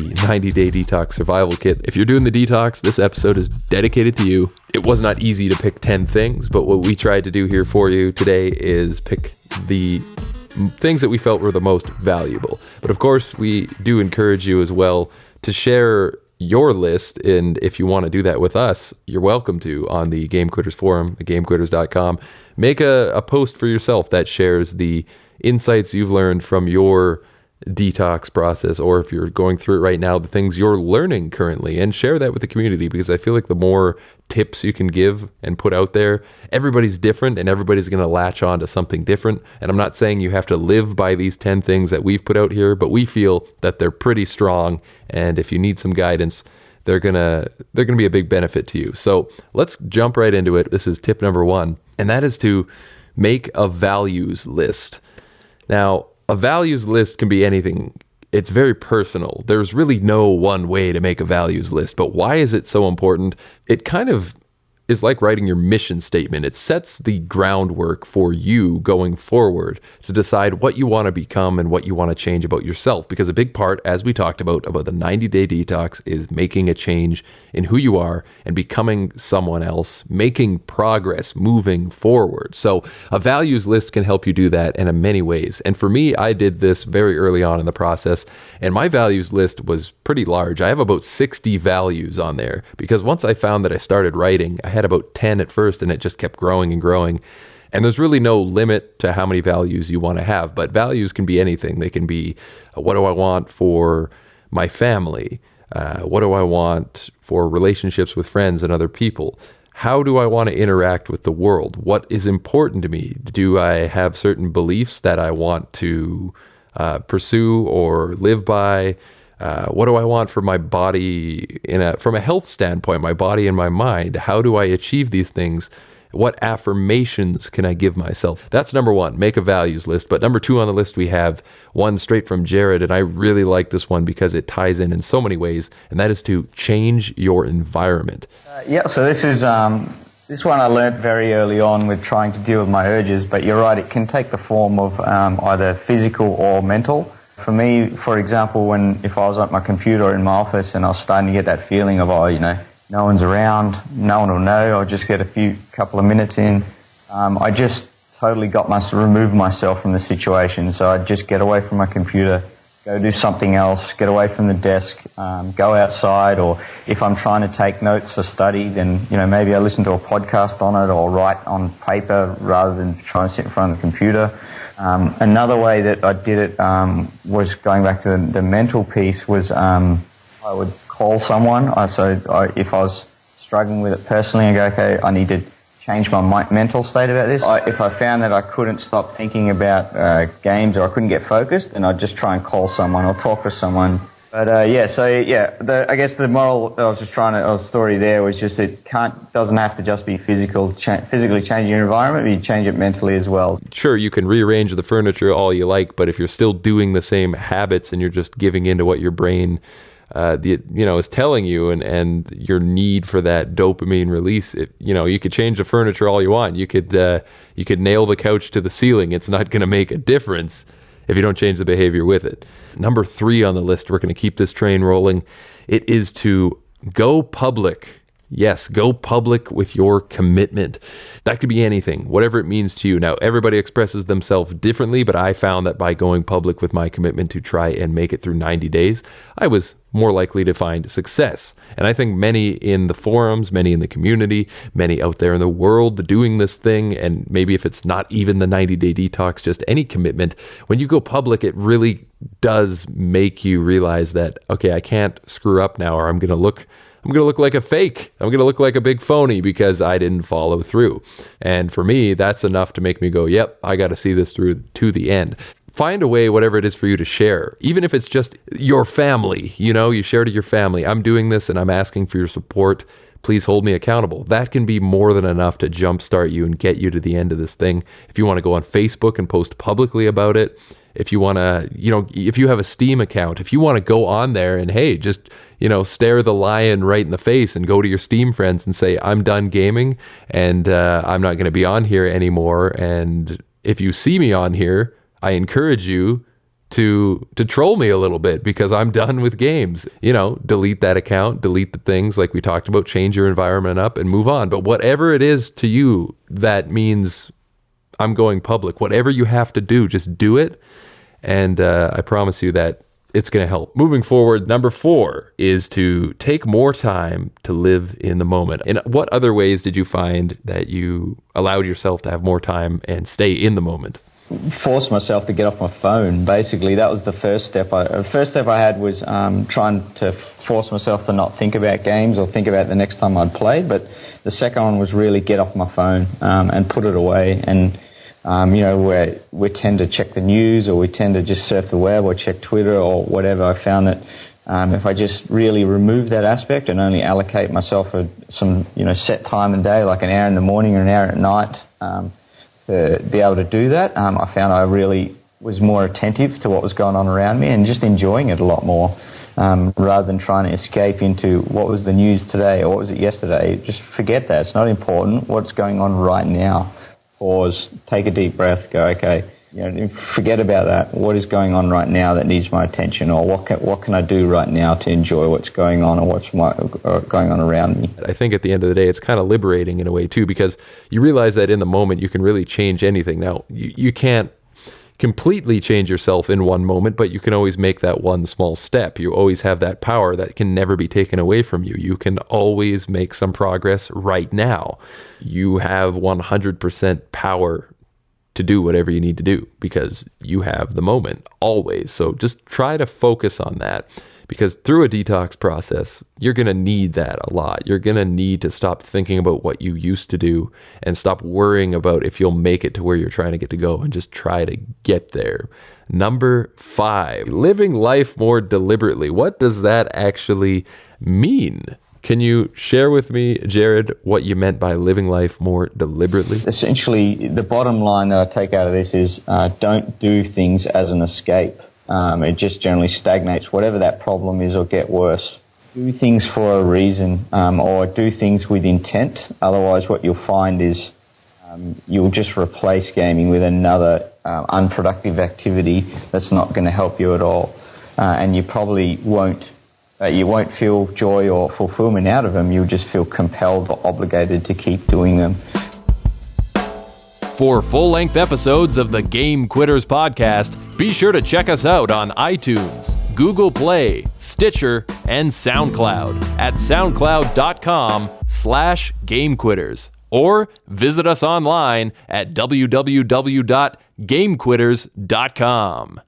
the 90-day detox survival kit. If you're doing the detox, this episode is dedicated to you. It was not easy to pick 10 things, but what we tried to do here for you today is pick the things that we felt were the most valuable. But of course, we do encourage you as well to share your list, and if you want to do that with us, you're welcome to on the Game Quitters forum, gamequitters.com. Make a post for yourself that shares the insights you've learned from your detox process, or if you're going through it right now, the things you're learning currently, and share that with the community, because I feel like the more tips you can give and put out there, everybody's different and everybody's going to latch on to something different. And I'm not saying you have to live by these 10 things that we've put out here, but we feel that they're pretty strong, and if you need some guidance, they're gonna be a big benefit to you. So let's jump right into it. This is tip number 1, and that is to make a values list. Now, a values list can be anything. It's very personal. There's really no one way to make a values list, but why is it so important? It kind of is like writing your mission statement. It sets the groundwork for you going forward to decide what you want to become and what you want to change about yourself. Because a big part, as we talked about the 90-day detox, is making a change in who you are and becoming someone else, making progress, moving forward. So a values list can help you do that in many ways. And for me, I did this very early on in the process, and my values list was pretty large. I have about 60 values on there, because once I found that I started writing, I had about 10 at first, and it just kept growing and growing. And there's really no limit to how many values you want to have, but values can be anything. They can be, what do I want for my family? What do I want for relationships with friends and other people? How do I want to interact with the world? What is important to me? Do I have certain beliefs that I want to pursue or live by? What do I want for my body from a health standpoint, my body and my mind? How do I achieve these things? What affirmations can I give myself? That's number 1, make a values list. But number 2 on the list, we have one straight from Jared, and I really like this one because it ties in so many ways, and that is to change your environment. So this is this one I learned very early on with trying to deal with my urges, but you're right, it can take the form of either physical or mental. For me, for example, if I was at my computer in my office and I was starting to get that feeling of, no one's around, no one will know, I'll just get a couple of minutes in, I just totally removed myself from the situation. So I'd just get away from my computer, go do something else, get away from the desk, go outside, or if I'm trying to take notes for study, then maybe I listen to a podcast on it or write on paper rather than trying to sit in front of the computer. Another way that I did it was going back to the mental piece was I would call someone. If I was struggling with it personally, I go, okay, I need to change my mental state about this. If I found that I couldn't stop thinking about games, or I couldn't get focused, then I'd just try and call someone or talk to someone. But I guess the moral story there was just doesn't have to just be physically changing your environment, but you change it mentally as well. Sure, you can rearrange the furniture all you like, but if you're still doing the same habits and you're just giving into what your brain is telling you, and your need for that dopamine release, you could change the furniture all you want. You could nail the couch to the ceiling. It's not going to make a difference if you don't change the behavior with it. Number 3 on the list, we're going to keep this train rolling. It is to go public. Yes, go public with your commitment. That could be anything, whatever it means to you. Now, everybody expresses themselves differently, but I found that by going public with my commitment to try and make it through 90 days, I was more likely to find success. And I think many in the forums, many in the community, many out there in the world doing this thing, and maybe if it's not even the 90-day detox, just any commitment, when you go public, it really does make you realize that, okay, I can't screw up now, or I'm going to look like a fake. I'm going to look like a big phony because I didn't follow through. And for me, that's enough to make me go, yep, I got to see this through to the end. Find a way, whatever it is for you to share, even if it's just your family, you share to your family, I'm doing this and I'm asking for your support. Please hold me accountable. That can be more than enough to jumpstart you and get you to the end of this thing. If you want to go on Facebook and post publicly about it, if you want to, if you have a Steam account, if you want to go on there and, hey, just, stare the lion right in the face and go to your Steam friends and say, I'm done gaming and I'm not going to be on here anymore. And if you see me on here, I encourage you to troll me a little bit because I'm done with games. Delete that account, delete the things like we talked about, change your environment up and move on. But whatever it is to you that means I'm going public, whatever you have to do, just do it. And I promise you that it's going to help. Moving forward, number 4 is to take more time to live in the moment. And what other ways did you find that you allowed yourself to have more time and stay in the moment? Force myself to get off my phone. Basically, that was the first step. The first step I had was trying to force myself to not think about games or think about the next time I'd play. But the second one was really get off my phone and put it away. And where we tend to check the news or we tend to just surf the web or check Twitter or whatever, I found that if I just really remove that aspect and only allocate myself some set time and day, like an hour in the morning or an hour at night, to be able to do that, I found I really was more attentive to what was going on around me and just enjoying it a lot more, rather than trying to escape into what was the news today or what was it yesterday. Just forget that. It's not important. What's going on right now? Pause, take a deep breath, go, okay, forget about that. What is going on right now that needs my attention, or what can I do right now to enjoy what's going on or what's going on around me? I think at the end of the day, it's kind of liberating in a way too, because you realize that in the moment you can really change anything. Now, you can't completely change yourself in one moment, but you can always make that one small step. You always have that power that can never be taken away from you. You can always make some progress right now. You have 100% power to do whatever you need to do because you have the moment always. So just try to focus on that, because through a detox process, you're going to need that a lot. You're going to need to stop thinking about what you used to do and stop worrying about if you'll make it to where you're trying to get to go, and just try to get there. Number 5, living life more deliberately. What does that actually mean? Can you share with me, Jared, what you meant by living life more deliberately? Essentially, the bottom line that I take out of this is don't do things as an escape. It just generally stagnates, whatever that problem is, or get worse. Do things for a reason, or do things with intent. Otherwise, what you'll find is you'll just replace gaming with another unproductive activity that's not going to help you at all. And you probably won't feel joy or fulfillment out of them. You'll just feel compelled or obligated to keep doing them. For full-length episodes of the Game Quitters podcast, be sure to check us out on iTunes, Google Play, Stitcher, and SoundCloud at soundcloud.com/GameQuitters, or visit us online at www.gamequitters.com.